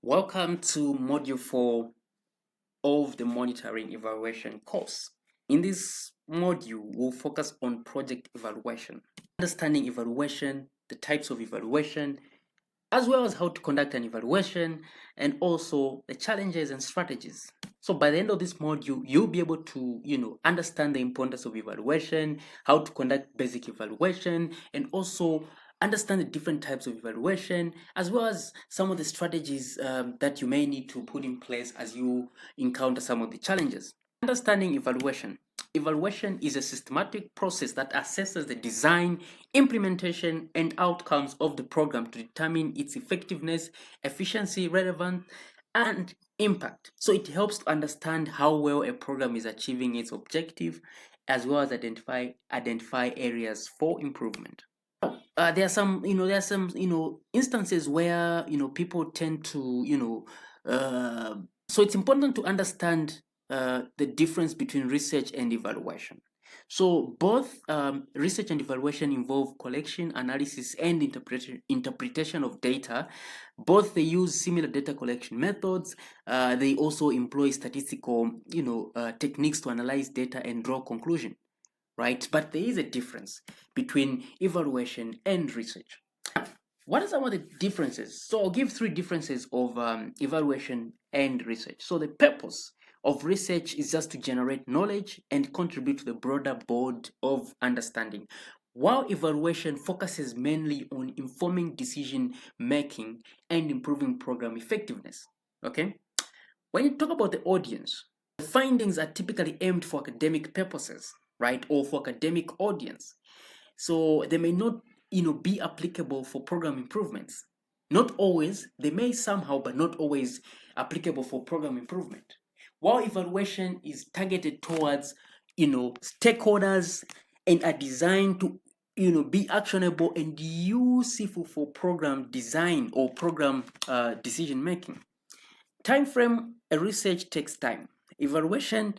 Welcome to Module 4 of the Monitoring Evaluation course. In this module, we'll focus on project evaluation, understanding evaluation, the types of evaluation, as well as how to conduct an evaluation, and also the challenges and strategies. So by the end of this module, you'll be able to, understand the importance of evaluation, how to conduct basic evaluation, and also understand the different types of evaluation, as well as some of the strategies that you may need to put in place as you encounter some of the challenges. Understanding evaluation. Evaluation is a systematic process that assesses the design, implementation, and outcomes of the program to determine its effectiveness, efficiency, relevance, and impact. So it helps to understand how well a program is achieving its objective, as well as identify areas for improvement. There are some instances where people tend to so it's important to understand the difference between research and evaluation. So both research and evaluation involve collection, analysis, and interpretation of data. Both they use similar data collection methods. They also employ statistical techniques to analyze data and draw conclusion, right? But there is a difference between evaluation and research. What are some of the differences? So I'll give three differences of evaluation and research. So the purpose of research is just to generate knowledge and contribute to the broader board of understanding, while evaluation focuses mainly on informing decision making and improving program effectiveness. Okay? When you talk about the audience, the findings are typically aimed for academic purposes, right, or for academic audience. So they may not, be applicable for program improvements. Not always. They may somehow, but not always applicable for program improvement. While evaluation is targeted towards, stakeholders and are designed to, be actionable and useful for program design or program decision making. Time frame, a research takes time. Evaluation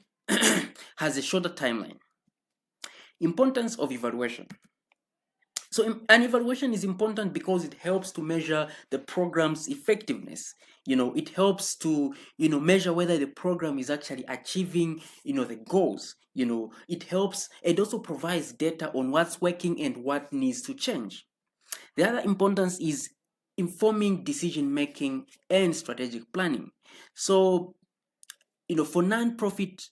has a shorter timeline. Importance of evaluation. So an evaluation is important because it helps to measure the program's effectiveness. It helps to, measure whether the program is actually achieving, the goals. It helps and also provides data on what's working and what needs to change. The other importance is informing decision making and strategic planning. So, for non-profit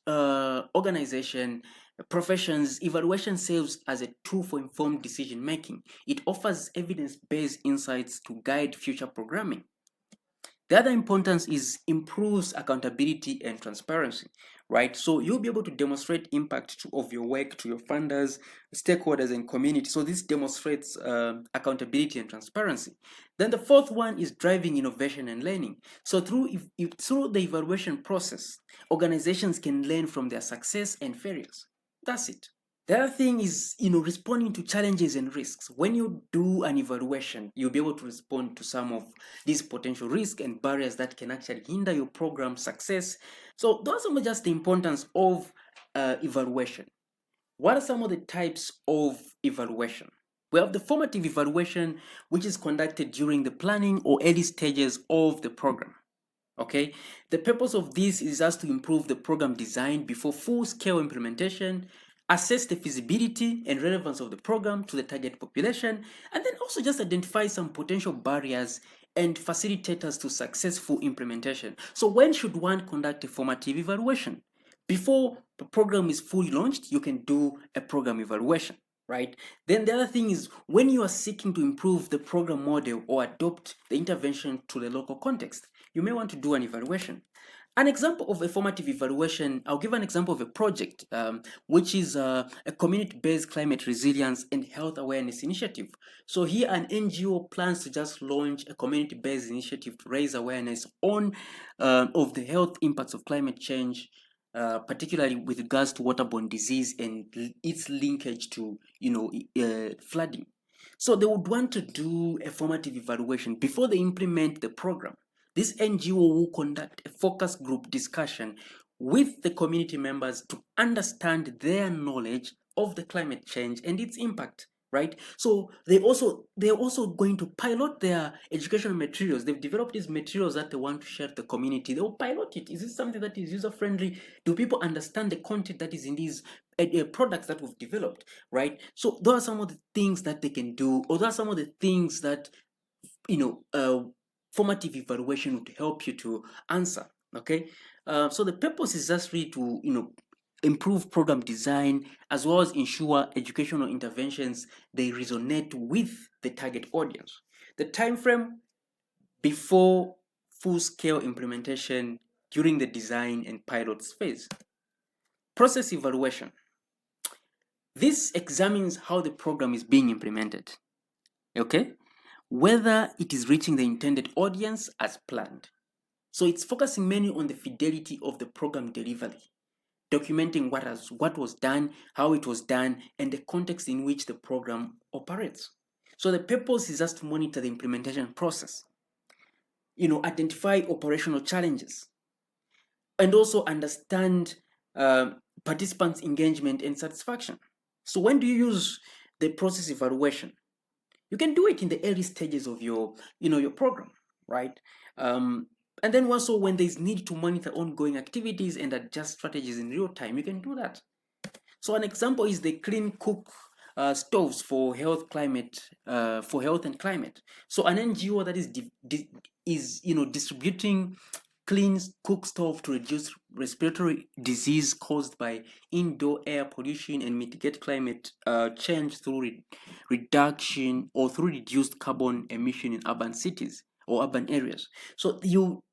organization professions, evaluation serves as a tool for informed decision making. It offers evidence-based insights to guide future programming. The other importance is improves accountability and transparency, right? So you'll be able to demonstrate impact of your work to your funders, stakeholders, and community. So this demonstrates accountability and transparency. Then the fourth one is driving innovation and learning. So through the evaluation process, organizations can learn from their success and failures. That's it. The other thing is, responding to challenges and risks. When you do an evaluation, you'll be able to respond to some of these potential risks and barriers that can actually hinder your program success. So those are just the importance of evaluation. What are some of the types of evaluation? We have the formative evaluation, which is conducted during the planning or early stages of the program. Okay, the purpose of this is just to improve the program design before full-scale implementation, assess the feasibility and relevance of the program to the target population, and then also just identify some potential barriers and facilitators to successful implementation. So when should one conduct a formative evaluation? Before the program is fully launched, you can do a program evaluation, right? Then the other thing is when you are seeking to improve the program model or adopt the intervention to the local context, you may want to do an evaluation. An example of a formative evaluation, I'll give an example of a project, which is a community-based climate resilience and health awareness initiative. So here an NGO plans to just launch a community-based initiative to raise awareness on of the health impacts of climate change, particularly with regards to waterborne disease and its linkage to flooding. So they would want to do a formative evaluation before they implement the program. This NGO will conduct a focus group discussion with the community members to understand their knowledge of the climate change and its impact, right? So they're also going to pilot their educational materials. They've developed these materials that they want to share to the community. They'll pilot it. Is this something that is user friendly? Do people understand the content that is in these products that we've developed, right? So those are some of the things that they can do, or those are some of the things that formative evaluation would help you to answer. Okay, so the purpose is just really to improve program design, as well as ensure educational interventions they resonate with the target audience. The time frame before full-scale implementation, during the design and pilots phase. Process evaluation. This examines how the program is being implemented. Okay, whether it is reaching the intended audience as planned. So it's focusing mainly on the fidelity of the program delivery, documenting what was done, how it was done, and the context in which the program operates. So the purpose is just to monitor the implementation process, identify operational challenges, and also understand participants' engagement and satisfaction. So when do you use the process evaluation? You can do it in the early stages of your program, right? And then also when there's need to monitor ongoing activities and adjust strategies in real time, you can do that. So an example is the clean cook stoves for health and climate. So an NGO that is distributing clean cook stove to reduce respiratory disease caused by indoor air pollution and mitigate climate change through reduction or through reduced carbon emission in urban cities or urban areas. So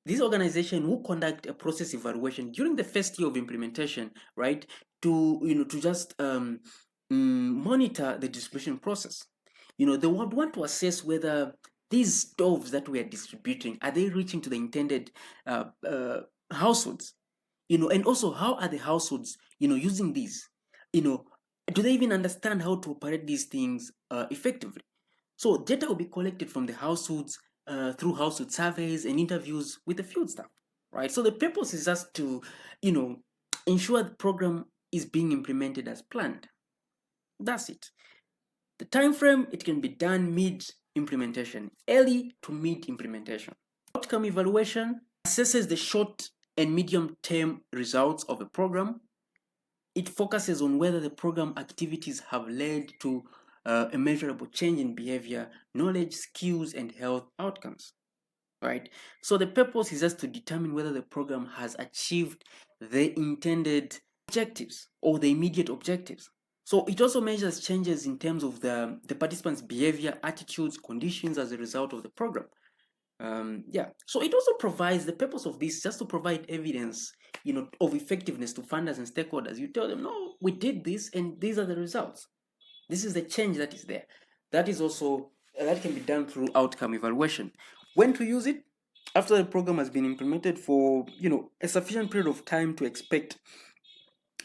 this organization will conduct a process evaluation during the first year of implementation, right? To just monitor the distribution process. They would want to assess whether these stoves that we are distributing, are they reaching to the intended households? And also how are the households using these? Do they even understand how to operate these things effectively? So data will be collected from the households through household surveys and interviews with the field staff, right? So the purpose is just to ensure the program is being implemented as planned. That's it. The time frame, it can be done mid implementation, early to mid implementation. Outcome evaluation assesses the short and medium term results of a program. It focuses on whether the program activities have led to a measurable change in behavior, knowledge, skills, and health outcomes. Right? So the purpose is just to determine whether the program has achieved the intended objectives or the immediate objectives. So it also measures changes in terms of the participants' behavior, attitudes, conditions as a result of the program. So it also provides, the purpose of this is just to provide evidence, of effectiveness to funders and stakeholders. You tell them, no, we did this and these are the results. This is the change that is there. That is also, that can be done through outcome evaluation. When to use it? After the program has been implemented for, a sufficient period of time to expect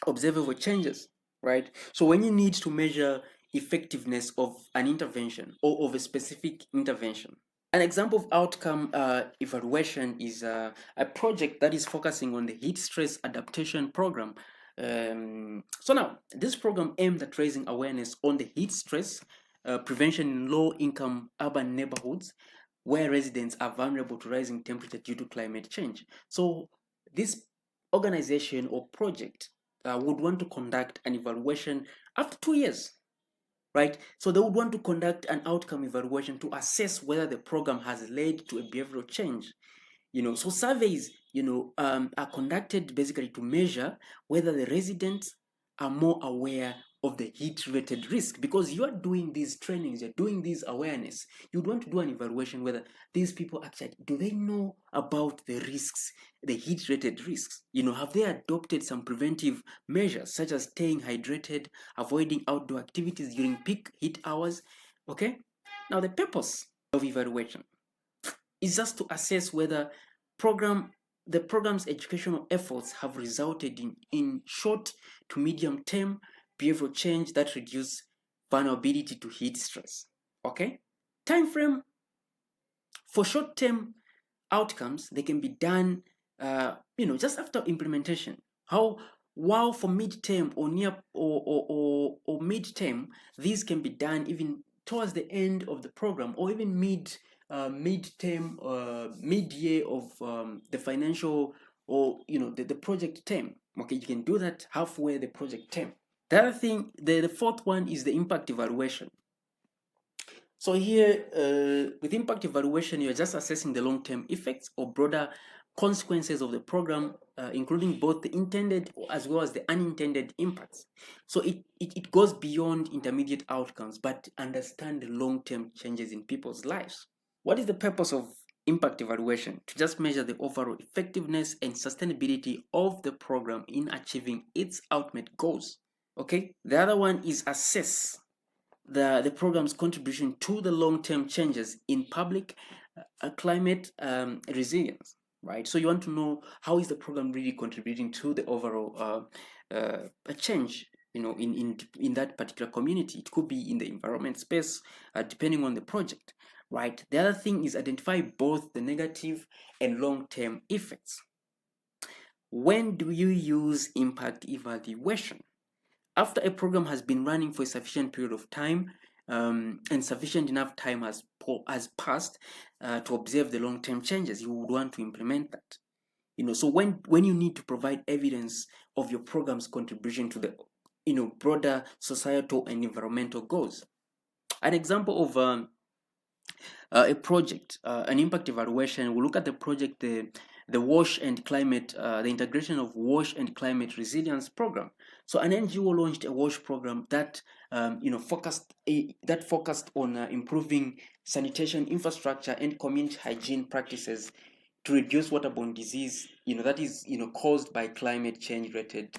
observable changes, right? So when you need to measure effectiveness of an intervention or of a specific intervention. An example of outcome evaluation is a project that is focusing on the heat stress adaptation program. So now, this program aimed at raising awareness on the heat stress prevention in low-income urban neighborhoods where residents are vulnerable to rising temperature due to climate change. So this organization or project would want to conduct an evaluation after 2 years, right? So they would want to conduct an outcome evaluation to assess whether the program has led to a behavioral change. So surveys, are conducted basically to measure whether the residents are more aware of the heat-related risk, because you are doing these trainings, you're doing this awareness. You'd want to do an evaluation whether these people actually, do they know about the risks, the heat-related risks? Have they adopted some preventive measures such as staying hydrated, avoiding outdoor activities during peak heat hours? Okay. Now the purpose of evaluation is just to assess whether the program's educational efforts have resulted in short to medium term behavioral change that reduce vulnerability to heat stress. Okay? Time frame for short term outcomes, they can be done just after implementation. While for midterm or near or midterm, these can be done even towards the end of the program, or even midterm, mid-year of the financial, or the project term. Okay, you can do that halfway the project term. The other thing, the fourth one is the impact evaluation. So here, with impact evaluation, you're just assessing the long-term effects or broader consequences of the program, including both the intended as well as the unintended impacts. So it goes beyond intermediate outcomes, but understand the long-term changes in people's lives. What is the purpose of impact evaluation? To just measure the overall effectiveness and sustainability of the program in achieving its ultimate goals. Okay, the other one is assess the program's contribution to the long-term changes in public climate resilience, right? So you want to know, how is the program really contributing to the overall change, in that particular community. It could be in the environment space, depending on the project, right? The other thing is identify both the negative and long-term effects. When do you use impact evaluation? After a program has been running for a sufficient period of time, and sufficient enough time has passed to observe the long-term changes, you would want to implement that. So when you need to provide evidence of your program's contribution to the broader societal and environmental goals. An example of a project, an impact evaluation, we'll look at the project, the WASH and climate, the integration of WASH and climate resilience program. So an NGO launched a WASH program that focused on improving sanitation infrastructure and community hygiene practices to reduce waterborne disease, that is caused by climate change related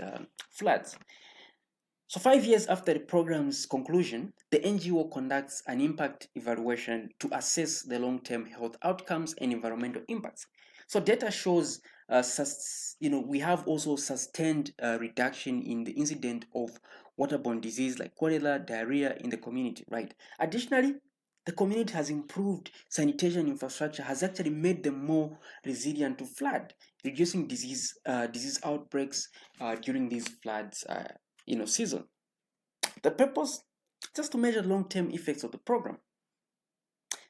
floods. So 5 years after the program's conclusion, the NGO conducts an impact evaluation to assess the long-term health outcomes and environmental impacts. So data shows, we have also sustained reduction in the incidence of waterborne disease like cholera, diarrhea in the community, right? Additionally, the community has improved sanitation infrastructure, has actually made them more resilient to flood, reducing disease outbreaks during these floods season. The purpose, just to measure long-term effects of the program.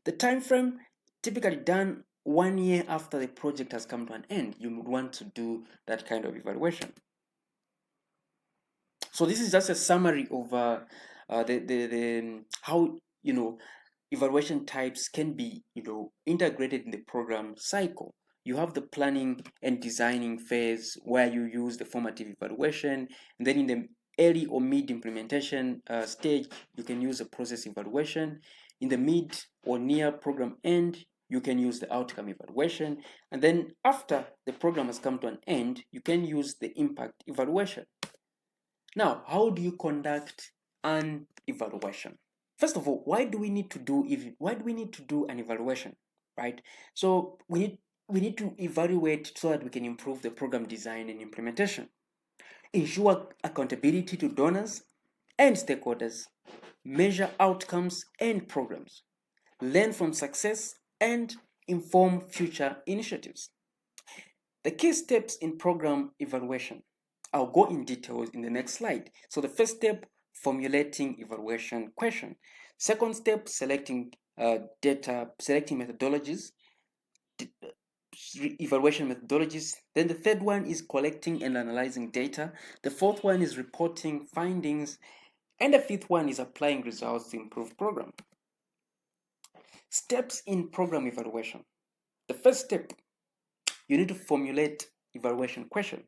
The time frame, typically done 1 year after the project has come to an end. You would want to do that kind of evaluation. So this is just a summary of how evaluation types can be integrated in the program cycle. You have the planning and designing phase where you use the formative evaluation, and then in the early or mid implementation stage, you can use a process evaluation. In the mid or near program end, you can use the outcome evaluation. And then after the program has come to an end, you can use the impact evaluation. Now, how do you conduct an evaluation? First of all, why do we need to do an evaluation, right? So we need to evaluate so that we can improve the program design and implementation, ensure accountability to donors and stakeholders, measure outcomes and programs, learn from success, and inform future initiatives. The key steps in program evaluation. I'll go in details in the next slide. So the first step, formulating evaluation question. Second step, selecting methodologies, evaluation methodologies. Then the third one is collecting and analyzing data. The fourth one is reporting findings. And the fifth one is applying results to improve program. Steps in program evaluation. The first step, you need to formulate evaluation question.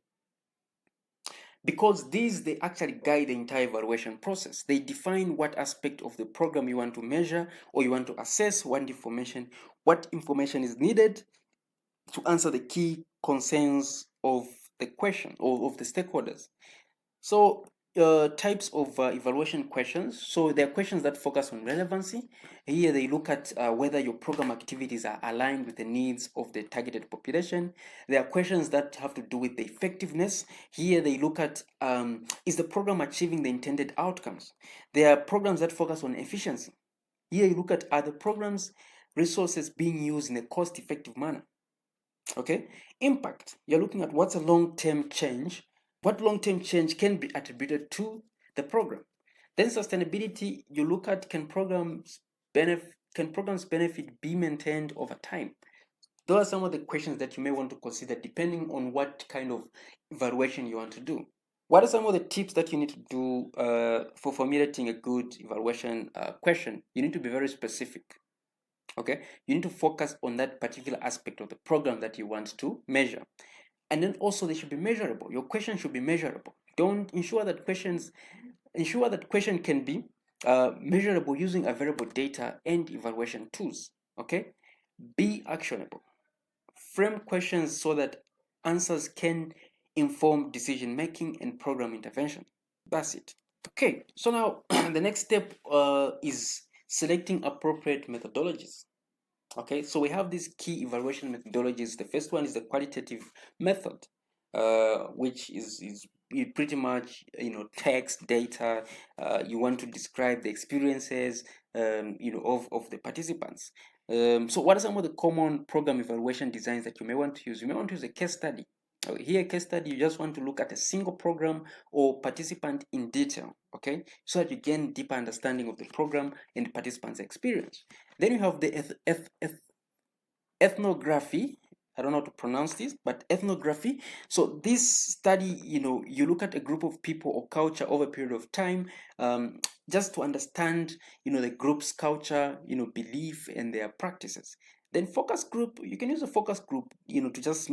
Because they actually guide the entire evaluation process. They define what aspect of the program you want to measure or you want to assess, what information is needed to answer the key concerns of the question or of the stakeholders. So types of evaluation questions. So there are questions that focus on relevancy. Here they look at whether your program activities are aligned with the needs of the targeted population. There are questions that have to do with the effectiveness. Here they look at is the program achieving the intended outcomes. There are programs that focus on efficiency. Here you look at, are the programs resources being used in a cost-effective manner? Okay. Impact, you're looking at what's a long-term change What long-term change can be attributed to the program? Then sustainability, you look at can programs benefit be maintained over time? Those are some of the questions that you may want to consider depending on what kind of evaluation you want to do. What are some of the tips that you need to do for formulating a good evaluation question? You need to be very specific. Okay, you need to focus on that particular aspect of the program that you want to measure, and then also they should be measurable. Your question should be measurable. Don't ensure that question can be measurable using available data and evaluation tools. Okay, be actionable. Frame questions so that answers can inform decision making and program intervention. That's it. Okay, so now the next step is selecting appropriate methodologies. Okay, so we have these key evaluation methodologies. The first one is the qualitative method, which is pretty much, text data. You want to describe the experiences, of the participants. So what are some of the common program evaluation designs that you may want to use? You may want to use a case study. Here, case study, you just want to look at a single program or participant in detail, okay, so that you gain deeper understanding of the program and the participant's experience. Then you have the ethnography. I don't know how to pronounce this, but ethnography. So this study, you look at a group of people or culture over a period of time, just to understand, the group's culture, belief and their practices. Then focus group, you can use a focus group, to just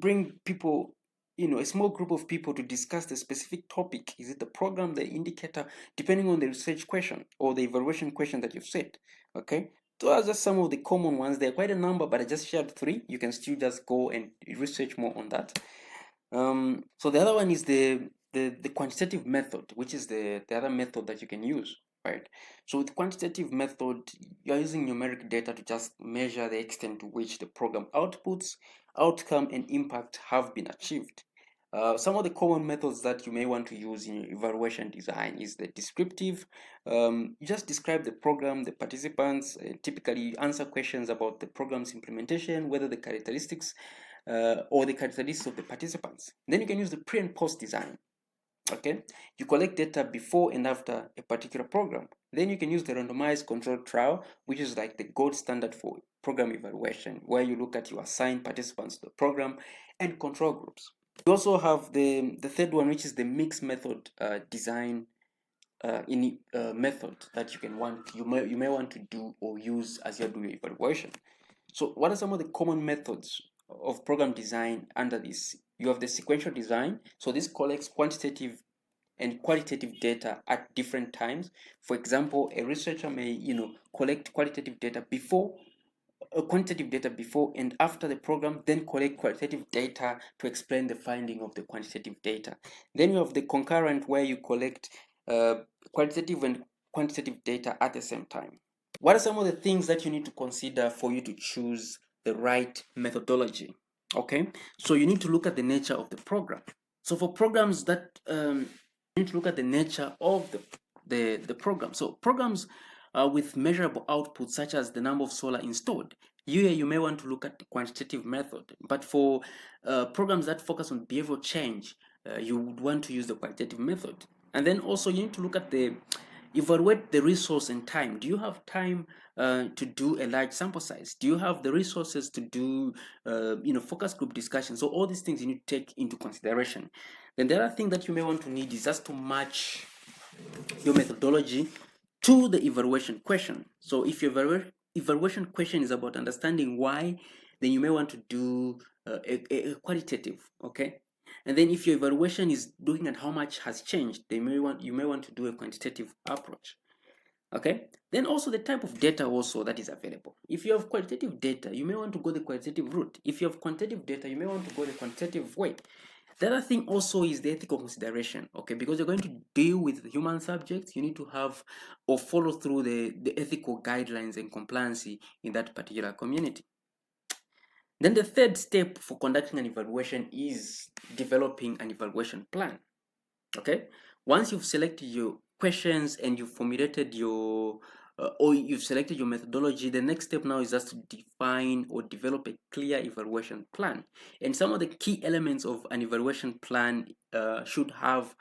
bring people, a small group of people to discuss the specific topic. Is it the program, the indicator, depending on the research question or the evaluation question that you've set? Okay, so those are just some of the common ones. There are quite a number, but I just shared 3. You can still just go and research more on that. So the other one is the quantitative method, which is the other method that you can use, right? So with quantitative method, you're using numeric data to just measure the extent to which the program outputs, outcome, and impact have been achieved. Some of the common methods that you may want to use in your evaluation design is the descriptive. You just describe the program, the participants, typically answer questions about the program's implementation, whether the characteristics or the characteristics of the participants. Then you can use the pre and post design. Okay, you collect data before and after a particular program. Then you can use the randomized control trial, which is like the gold standard for program evaluation, where you look at your assigned participants to the program and control groups. You also have the third one, which is the mixed method design method that you may want to do or use as you're doing evaluation. So what are some of the common methods of program design under this? You have the sequential design. So this collects quantitative and qualitative data at different times. For example, a researcher may collect qualitative data before quantitative data before and after the program, then collect qualitative data to explain the finding of the quantitative data. Then you have the concurrent, where you collect qualitative and quantitative data at the same time. What are some of the things that you need to consider for you to choose the right methodology? Okay, so you need to look at the nature of the program. So for programs that you need to look at the nature of the program. So programs with measurable outputs, such as the number of solar installed, you may want to look at the quantitative method. But for programs that focus on behavioral change, you would want to use the qualitative method. And then also you need to look at evaluate the resource and time. Do you have time to do a large sample size? Do you have the resources to do focus group discussion? So all these things you need to take into consideration. Then the other thing that you may want to need is just to match your methodology to the evaluation question. So if your evaluation question is about understanding why, then you may want to do a qualitative, okay? And then if your evaluation is looking at how much has changed, you may want to do a quantitative approach. Okay, then also the type of data also that is available. If you have qualitative data, you may want to go the qualitative route. If you have quantitative data, you may want to go the quantitative way. The other thing also is the ethical consideration, okay, because you're going to deal with human subjects. You need to have or follow through the ethical guidelines and compliance in that particular community. Then the third step for conducting an evaluation is developing an evaluation plan. Okay, once you've selected your questions and you've formulated your or you've selected your methodology, the next step now is just to define or develop a clear evaluation plan. And some of the key elements of an evaluation plan should have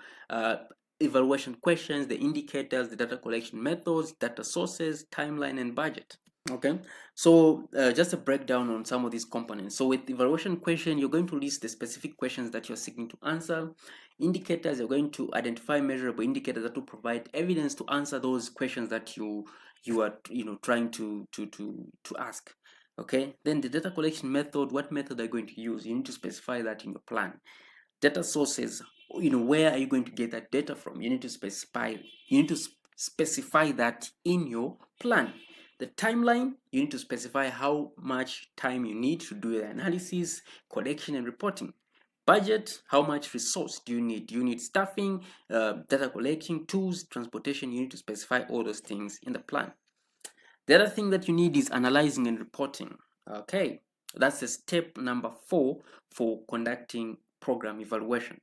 evaluation questions, the indicators, the data collection methods, data sources, timeline, and budget. Okay, so just a breakdown on some of these components. So with evaluation question, you're going to list the specific questions that you're seeking to answer. Indicators, you're going to identify measurable indicators that will provide evidence to answer those questions that you are trying to ask. Okay, then the data collection method, what method are you going to use? You need to specify that in your plan. Data sources, where are you going to get that data from? You need to specify that in your plan. The timeline, you need to specify how much time you need to do the analysis, collection, and reporting. Budget, how much resource do you need? Do you need staffing, data collection, tools, transportation? You need to specify all those things in the plan. The other thing that you need is analyzing and reporting. Okay, that's the step number 4 for conducting program evaluation.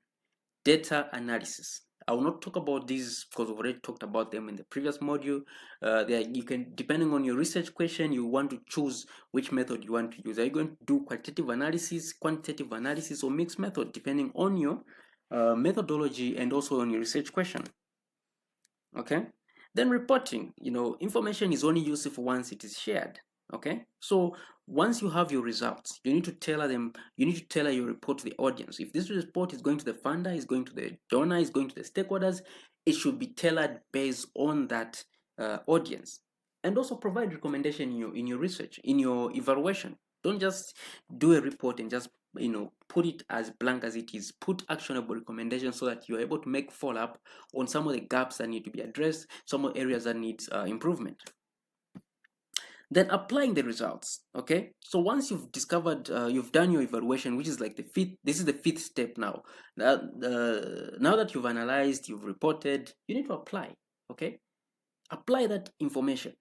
Data analysis. I will not talk about these because we've already talked about them in the previous module. You can, depending on your research question, you want to choose which method you want to use. Are you going to do qualitative analysis, quantitative analysis, or mixed method, depending on your methodology and also on your research question. Okay. Then reporting, information is only useful once it is shared. Okay, so once you have your results, you need to tailor your report to the audience. If this report is going to the funder, is going to the donor, is going to the stakeholders, it should be tailored based on that audience. And also provide recommendation in your research, in your evaluation. Don't just do a report and just put it as blank as it is. Put actionable recommendations so that you're able to make follow-up on some of the gaps that need to be addressed, some of the areas that needs improvement. Then applying the results. Okay, so once you've discovered, you've done your evaluation, which is like this is the fifth step now. Now that you've analyzed, you've reported, you need to apply. Okay, apply that information.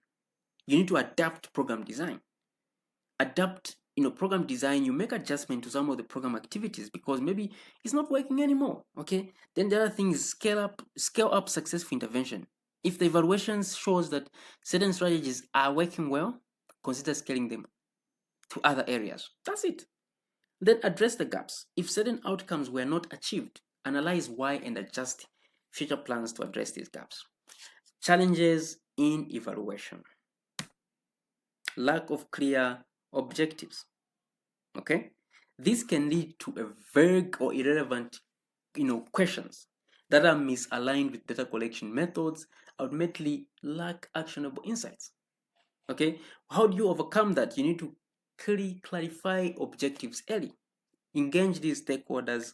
You need to adapt program design. Adapt program design. You make adjustment to some of the program activities because maybe it's not working anymore. Okay, then the other thing is scale up successful intervention. If the evaluations shows that certain strategies are working well, consider scaling them to other areas. That's it. Then address the gaps. If certain outcomes were not achieved, analyze why and adjust future plans to address these gaps. Challenges in evaluation. Lack of clear objectives. Okay? This can lead to a vague or irrelevant questions that are misaligned with data collection methods, ultimately lack actionable insights. Okay, how do you overcome that? You need to clarify objectives early. Engage these stakeholders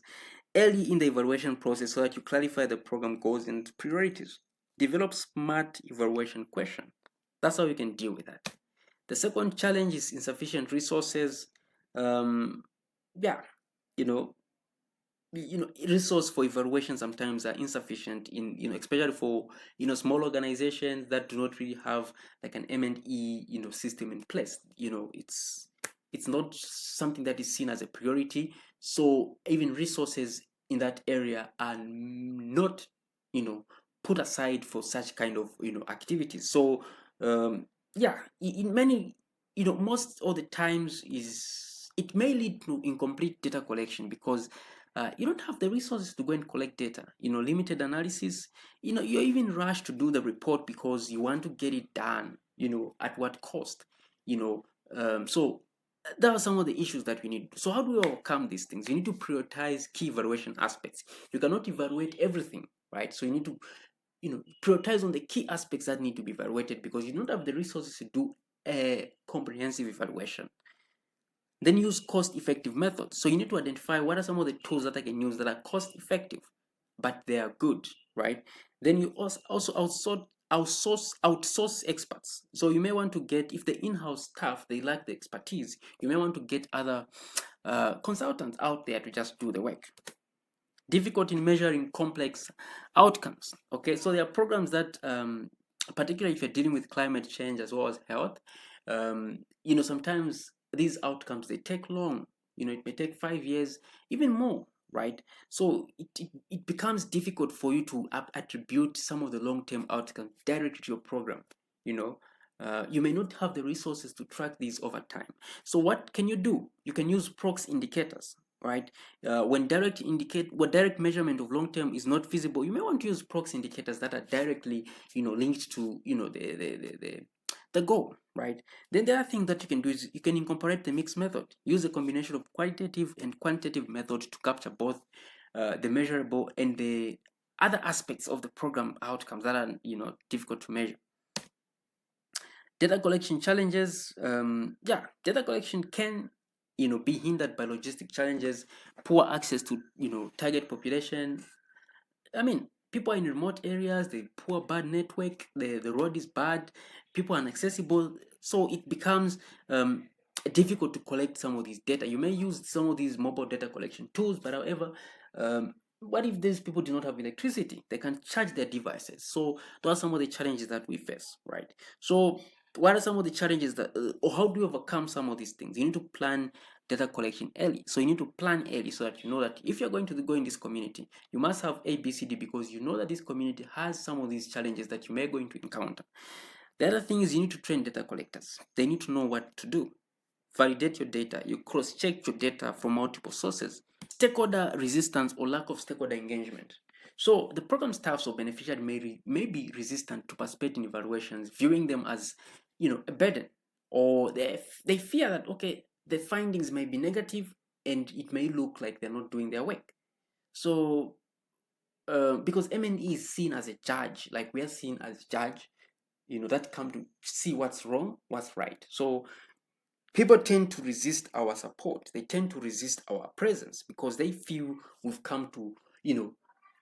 early in the evaluation process so that you clarify the program goals and priorities. Develop smart evaluation questions. That's how you can deal with that. The second challenge is insufficient resources. Yeah, resource for evaluation sometimes are insufficient in especially for small organizations that do not really have like an M&E system in place. It's not something that is seen as a priority, so even resources in that area are not put aside for such kind of activities. So yeah, in many most of the times it may lead to incomplete data collection because you don't have the resources to go and collect data. Limited analysis. You're even rushed to do the report because you want to get it done. At what cost? So there are some of the issues that we need. So how do we overcome these things? You need to prioritize key evaluation aspects. You cannot evaluate everything, right? So you need to prioritize on the key aspects that need to be evaluated because you don't have the resources to do a comprehensive evaluation. Then use cost-effective methods. So you need to identify what are some of the tools that I can use that are cost-effective, but they are good, right? Then you also outsource experts. So you may want to get, if the in-house staff, they lack the expertise, you may want to get other consultants out there to just do the work. Difficult in measuring complex outcomes. Okay, so there are programs that, particularly if you're dealing with climate change as well as health, sometimes these outcomes, they take long. It may take 5 years, even more, right? So it becomes difficult for you to attribute some of the long-term outcomes directly to your program. You may not have the resources to track these over time. So what can you do? You can use proxy indicators, right? When direct measurement of long term is not feasible, you may want to use proxy indicators that are directly, linked to, the goal, right? Then the other thing that you can do is you can incorporate the mixed method. Use a combination of qualitative and quantitative method to capture both the measurable and the other aspects of the program outcomes that are, difficult to measure. Data collection challenges, data collection can, be hindered by logistic challenges, poor access to, target population. I mean, people are in remote areas, the poor bad network, the road is bad, people are inaccessible, so it becomes difficult to collect some of these data. You may use some of these mobile data collection tools, but however, what if these people do not have electricity? They can charge their devices. So those are some of the challenges that we face, right? So what are some of the challenges that, or how do you overcome some of these things? You need to plan data collection early. So you need to plan early so that you know that if you're going to go in this community, you must have A, B, C, D, because you know that this community has some of these challenges that you may going to encounter. The other thing is you need to train data collectors. They need to know what to do. Validate your data. You cross-check your data from multiple sources. Stakeholder resistance or lack of stakeholder engagement. So the program staffs or beneficiaries may be resistant to participate in evaluations, viewing them as, a burden, or they fear that, okay, the findings may be negative and it may look like they're not doing their work. So because MNE is seen as a judge, like we are seen as judge, that come to see what's wrong, what's right. So people tend to resist our support. They tend to resist our presence because they feel we've come to,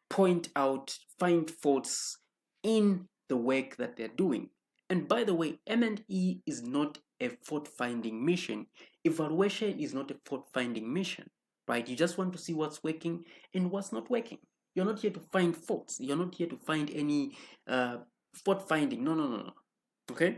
point out, find faults in the work that they're doing. And by the way, M&E is not a fault-finding mission. Evaluation is not a fault-finding mission, right? You just want to see what's working and what's not working. You're not here to find faults. You're not here to find any fault-finding. No, no, no, no. Okay?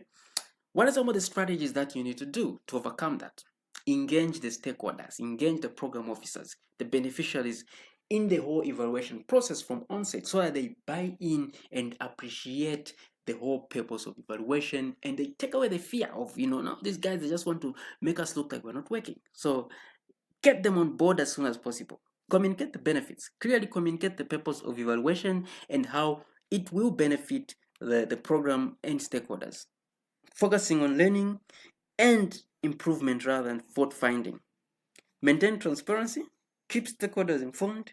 What are some of the strategies that you need to do to overcome that? Engage the stakeholders, engage the program officers, the beneficiaries in the whole evaluation process from onset so that they buy in and appreciate the whole purpose of evaluation, and they take away the fear of, no, these guys, they just want to make us look like we're not working. So get them on board as soon as possible. Communicate the benefits. Clearly communicate the purpose of evaluation and how it will benefit the program and stakeholders. Focusing on learning and improvement rather than fault finding. Maintain transparency, keep stakeholders informed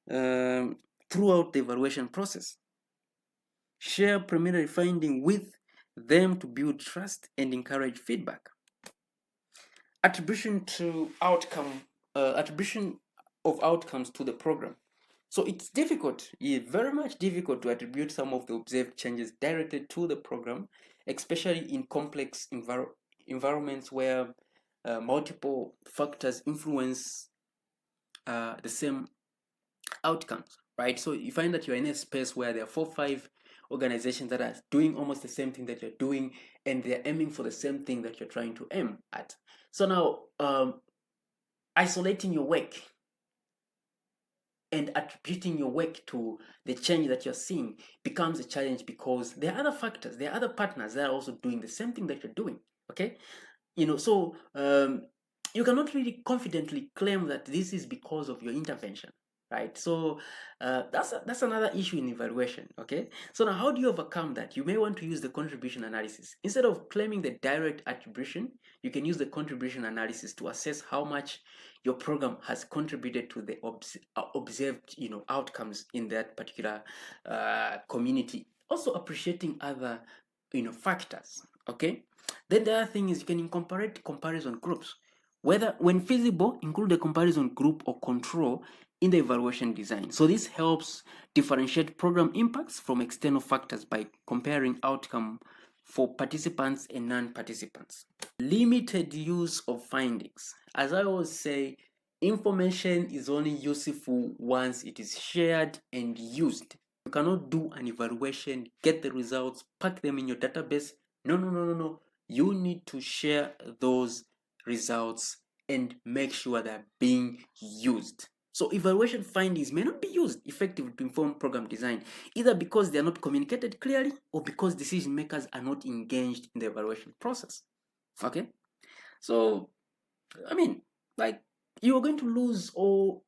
throughout the evaluation process. Share preliminary finding with them to build trust and encourage feedback. Attribution of outcomes to the program. So it's difficult, very much difficult to attribute some of the observed changes directly to the program, especially in complex environments where multiple factors influence the same outcomes, right? So you find that you're in a space where there are 4-5 organizations that are doing almost the same thing that you're doing, and they're aiming for the same thing that you're trying to aim at. So now, isolating your work and attributing your work to the change that you're seeing becomes a challenge because there are other factors, there are other partners that are also doing the same thing that you're doing. Okay, so you cannot really confidently claim that this is because of your intervention, right? So that's another issue in evaluation. Okay, so now how do you overcome that? You may want to use the contribution analysis instead of claiming the direct attribution. You can use the contribution analysis to assess how much your program has contributed to the observed outcomes in that particular community. Also appreciating other factors. Okay, then the other thing is you can incorporate comparison groups. Whether when feasible, include a comparison group or control in the evaluation design. So this helps differentiate program impacts from external factors by comparing outcome for participants and non-participants. Limited use of findings. As I always say, information is only useful once it is shared and used. You cannot do an evaluation, get the results, pack them in your database. No, no, no, no, no. You need to share those results and make sure they're being used. So evaluation findings may not be used effectively to inform program design, either because they are not communicated clearly or because decision makers are not engaged in the evaluation process. Okay? So, I mean, like, you're going to lose all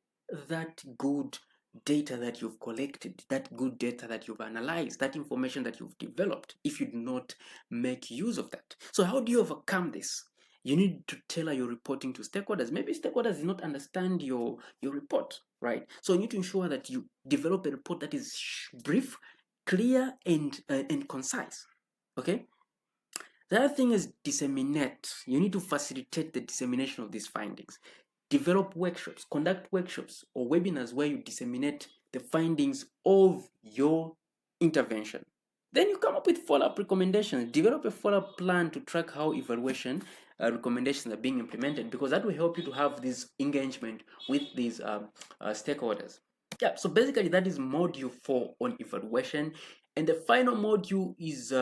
that good data that you've collected, that good data that you've analyzed, that information that you've developed, if you do not make use of that. So how do you overcome this? You need to tailor your reporting to stakeholders. Maybe stakeholders do not understand your report, right? So you need to ensure that you develop a report that is brief, clear, and concise. Okay. The other thing is disseminate. You need to facilitate the dissemination of these findings. Develop workshops, conduct workshops or webinars where you disseminate the findings of your intervention. Then you come up with follow-up recommendations. Develop a follow-up plan to track how evaluation recommendations are being implemented, because that will help you to have this engagement with these stakeholders. Yeah, so basically that is module 4 on evaluation. And the final module is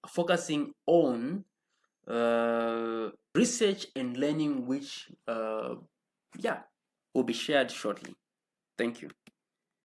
focusing on research and learning, which will be shared shortly. Thank you.